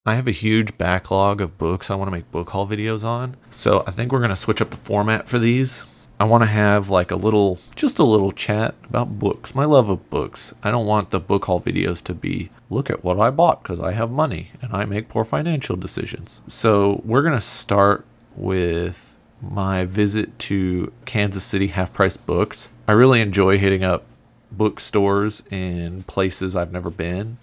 I have a huge backlog of books I want to make book haul videos on. So I think we're going to switch up the format for these. I want to have like just a little chat about books, my love of books. I don't want the book haul videos to be, look at what I bought because I have money and I make poor financial decisions. So we're going to start with my visit to Kansas City Half Price Books. I really enjoy hitting up bookstores in places I've never been.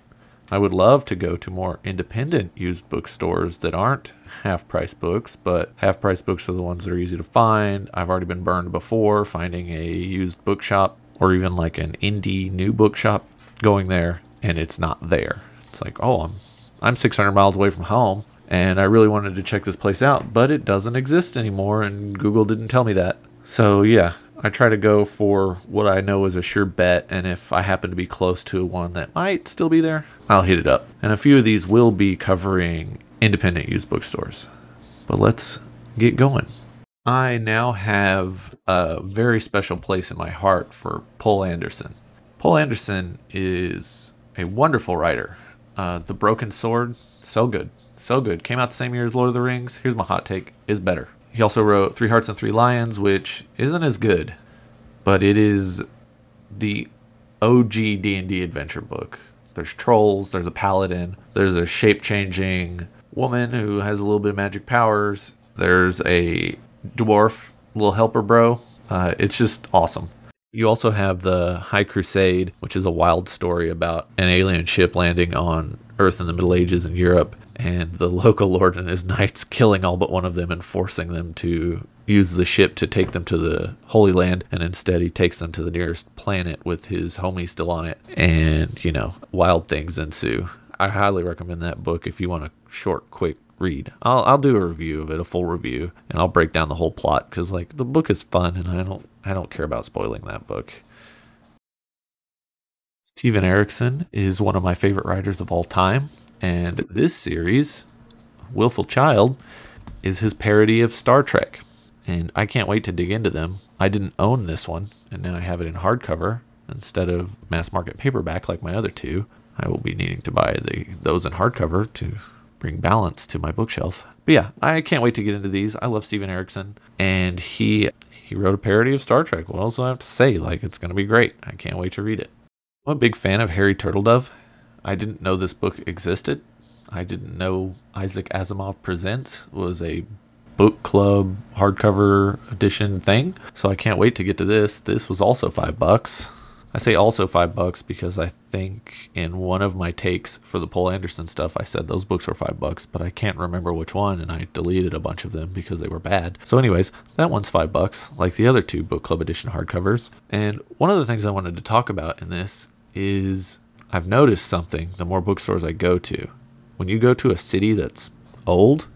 I would love to go to more independent used bookstores that aren't half-price books, but half-price books are the ones that are easy to find. I've already been burned before finding a used bookshop or even like an indie new bookshop, going there and it's not there. It's like, oh, I'm 600 miles away from home and I really wanted to check this place out, but it doesn't exist anymore and Google didn't tell me that. So yeah, I try to go for what I know is a sure bet, and if I happen to be close to one that might still be there, I'll hit it up. And a few of these will be covering independent used bookstores. But let's get going. I now have a very special place in my heart for Poul Anderson. Poul Anderson is a wonderful writer. The Broken Sword, so good. So good. Came out the same year as Lord of the Rings. Here's my hot take, is better. He also wrote Three Hearts and Three Lions, which isn't as good, but it is the OG D&D adventure book. There's trolls, there's a paladin, there's a shape-changing woman who has a little bit of magic powers, there's a dwarf, little helper bro. It's just awesome. You also have the High Crusade, which is a wild story about an alien ship landing on Earth in the Middle Ages in Europe, and the local lord and his knights killing all but one of them and forcing them to use the ship to take them to the Holy Land, and instead he takes them to the nearest planet with his homie still on it, and, you know, wild things ensue. I highly recommend that book if you want a short, quick read. I'll do a review of it, a full review, and I'll break down the whole plot, because, like, the book is fun, and I don't care about spoiling that book. Steven Erikson is one of my favorite writers of all time. And this series, Willful Child, is his parody of Star Trek. And I can't wait to dig into them. I didn't own this one, and now I have it in hardcover instead of mass market paperback like my other two. I will be needing to buy those in hardcover to bring balance to my bookshelf. But yeah, I can't wait to get into these. I love Steven Erikson, and he wrote a parody of Star Trek. What else do I have to say? Like, it's going to be great. I can't wait to read it. I'm a big fan of Harry Turtledove. I didn't know this book existed. I didn't know Isaac Asimov Presents was a book club hardcover edition thing. So I can't wait to get to this. This was also $5. I say also $5 because I think in one of my takes for the Poul Anderson stuff, I said those books were $5, but I can't remember which one, and I deleted a bunch of them because they were bad. So anyways, that one's $5, like the other two book club edition hardcovers. And one of the things I wanted to talk about in this is I've noticed something the more bookstores I go to. When you go to a city that's old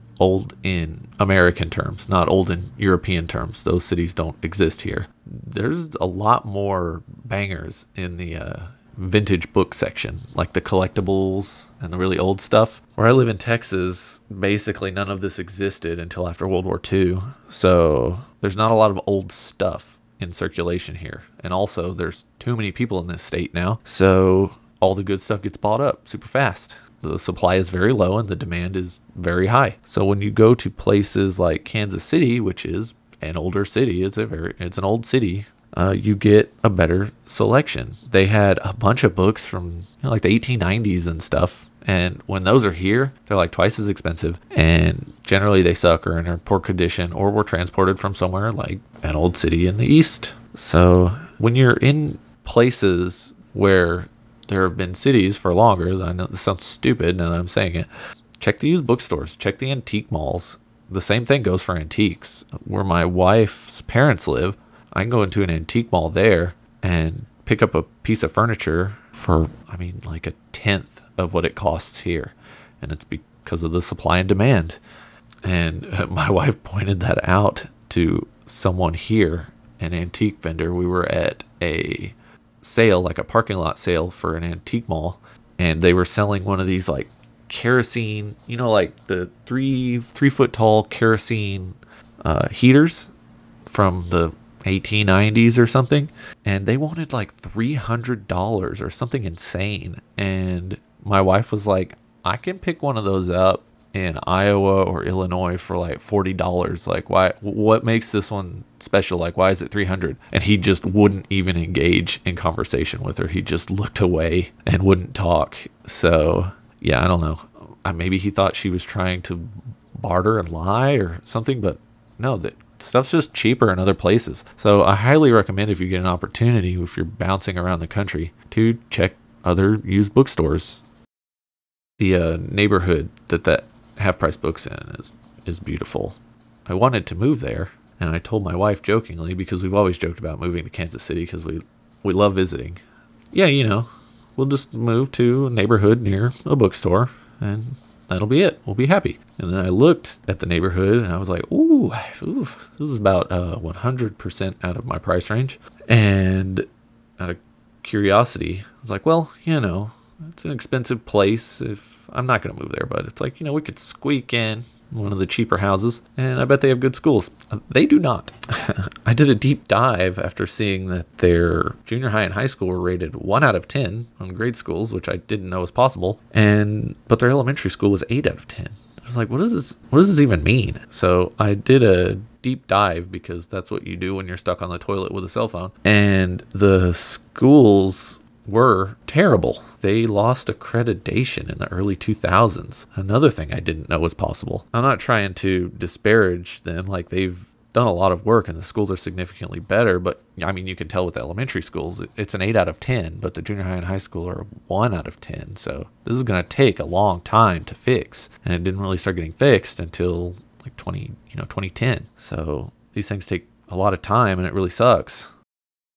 in American terms, not old in European terms, those cities don't exist here. There's a lot more bangers in the vintage book section, like the collectibles and the really old stuff. Where I live in Texas, basically none of this existed until after World War II. So there's not a lot of old stuff in circulation here. And also there's too many people in this state now. So all the good stuff gets bought up super fast. The supply is very low and the demand is very high. So when you go to places like Kansas City, which is an older city, it's an old city, you get a better selection. They had a bunch of books from like the 1890s and stuff. And when those are here, they're like twice as expensive. And generally they suck or are in poor condition or were transported from somewhere like an old city in the East. So when you're in places where there have been cities for longer, I know this sounds stupid now that I'm saying it, check the used bookstores, check the antique malls. The same thing goes for antiques. Where my wife's parents live, I can go into an antique mall there and pick up a piece of furniture for, like a tenth of what it costs here. And it's because of the supply and demand. And my wife pointed that out to someone here, an antique vendor. We were at a sale, like a parking lot sale for an antique mall, and they were selling one of these like kerosene, like the 3 foot tall kerosene heaters from the 1890s or something, and they wanted like $300 or something insane. And my wife was like, I can pick one of those up in Iowa or Illinois for like $40. Like, why? What makes this one special? Like, why is it 300? And he just wouldn't even engage in conversation with her. He just looked away and wouldn't talk. So yeah, I don't know. Maybe he thought she was trying to barter and lie or something, but no, that stuff's just cheaper in other places. So I highly recommend, if you get an opportunity, if you're bouncing around the country, to check other used bookstores. The neighborhood that Half Price Books in is beautiful. I wanted to move there, and I told my wife jokingly, because we've always joked about moving to Kansas City because we love visiting. Yeah, we'll just move to a neighborhood near a bookstore, and that'll be it. We'll be happy. And then I looked at the neighborhood, and I was like, ooh, this is about 100% out of my price range. And out of curiosity, I was like, well, it's an expensive place. If I'm not going to move there, but it's like, we could squeak in one of the cheaper houses, and I bet they have good schools. They do not. I did a deep dive after seeing that their junior high and high school were rated 1 out of 10 on grade schools, which I didn't know was possible. But their elementary school was 8 out of 10. I was like, what does this even mean? So I did a deep dive, because that's what you do when you're stuck on the toilet with a cell phone. And the schools were terrible. They lost accreditation in the early 2000s. Another thing I didn't know was possible. I'm not trying to disparage them. Like, they've done a lot of work and the schools are significantly better, but I mean, you can tell with the elementary schools, it's an 8 out of 10, but the junior high and high school are 1 out of 10. So this is going to take a long time to fix. And it didn't really start getting fixed until like 2010. So these things take a lot of time, and it really sucks.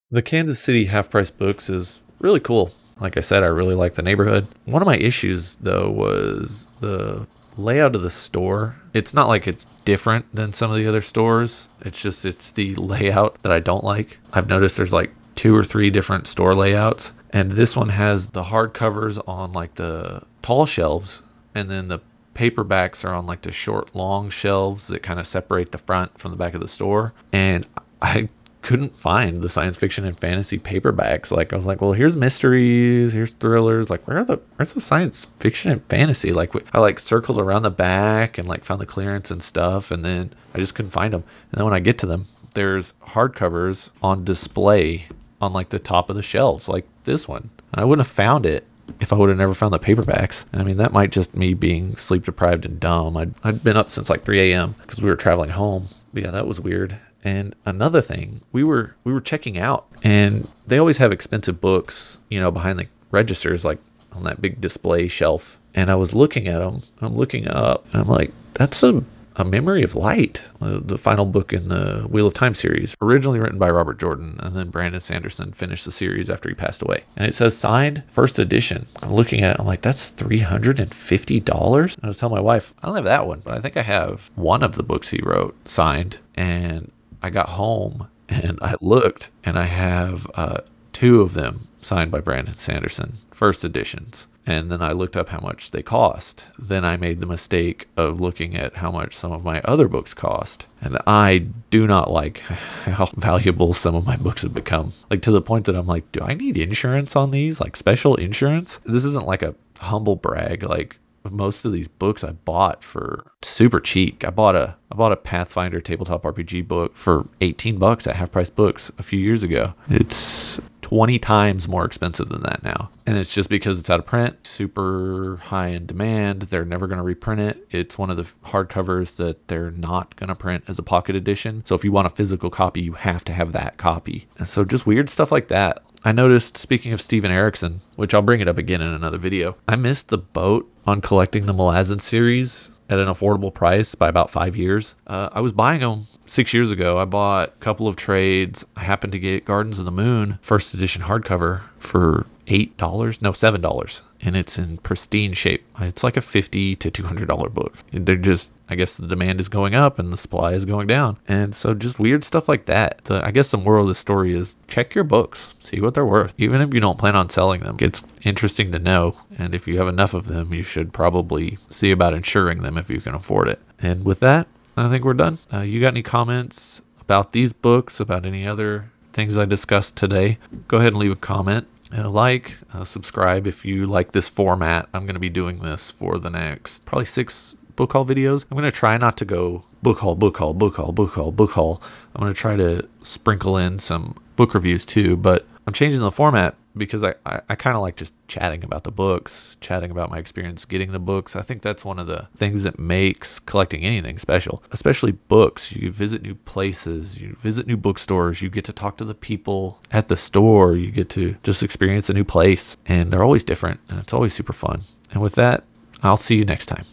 The Kansas City Half Price Books is really cool. Like I said, I really like the neighborhood. One of my issues, though, was the layout of the store. It's not like it's different than some of the other stores. It's the layout that I don't like. I've noticed there's like 2 or 3 different store layouts, and this one has the hardcovers on like the tall shelves, and then the paperbacks are on like the short, long shelves that kind of separate the front from the back of the store. And I couldn't find the science fiction and fantasy paperbacks. Like, I was like, well, here's mysteries, here's thrillers. Like, where's the science fiction and fantasy? Like, I like circled around the back and like found the clearance and stuff, and then I just couldn't find them. And then when I get to them, there's hardcovers on display on like the top of the shelves, like this one. And I wouldn't have found it if I would have never found the paperbacks. And I mean, that might just me being sleep deprived and dumb. I'd been up since like 3 a.m. because we were traveling home. But yeah, that was weird. And another thing, we were checking out, and they always have expensive books, behind the registers, like on that big display shelf. And I was looking at them, I'm looking up, and I'm like, that's a Memory of Light, the final book in the Wheel of Time series, originally written by Robert Jordan, and then Brandon Sanderson finished the series after he passed away. And it says signed first edition. I'm looking at it, I'm like, that's $350? And I was telling my wife, I don't have that one, but I think I have one of the books he wrote signed. And I got home and I looked, and I have 2 of them signed by Brandon Sanderson, first editions. And then I looked up how much they cost. Then I made the mistake of looking at how much some of my other books cost. And I do not like how valuable some of my books have become. Like, to the point that I'm like, do I need insurance on these? Like, special insurance? This isn't like a humble brag. Like, most of these books I bought for super cheap. I bought a Pathfinder tabletop RPG book for $18 at Half Price Books a few years ago. It's 20 times more expensive than that now. And it's just because it's out of print, super high in demand. They're never going to reprint it. It's one of the hardcovers that they're not going to print as a pocket edition. So if you want a physical copy, you have to have that copy. And so just weird stuff like that. I noticed, speaking of Steven Erikson, which I'll bring it up again in another video, I missed the boat on collecting the Malazan series at an affordable price by about 5 years. I was buying them 6 years ago. I bought a couple of trades. I happened to get Gardens of the Moon first edition hardcover for $7, and it's in pristine shape. It's like a $50 to $200 book. They're just, I guess the demand is going up and the supply is going down. And so just weird stuff like that. I guess the moral of the story is check your books, see what they're worth. Even if you don't plan on selling them, it's interesting to know. And if you have enough of them, you should probably see about insuring them if you can afford it. And with that, I think we're done. You got any comments about these books, about any other things I discussed today? Go ahead and leave a comment. Subscribe if you like this format. I'm going to be doing this for the next probably 6 book haul videos. I'm going to try not to go book haul, book haul, book haul, book haul, book haul. I'm going to try to sprinkle in some book reviews too, but I'm changing the format because I kind of like just chatting about the books, chatting about my experience getting the books. I think that's one of the things that makes collecting anything special, especially books. You visit new places, you visit new bookstores, you get to talk to the people at the store, you get to just experience a new place, and they're always different, and it's always super fun. And with that, I'll see you next time.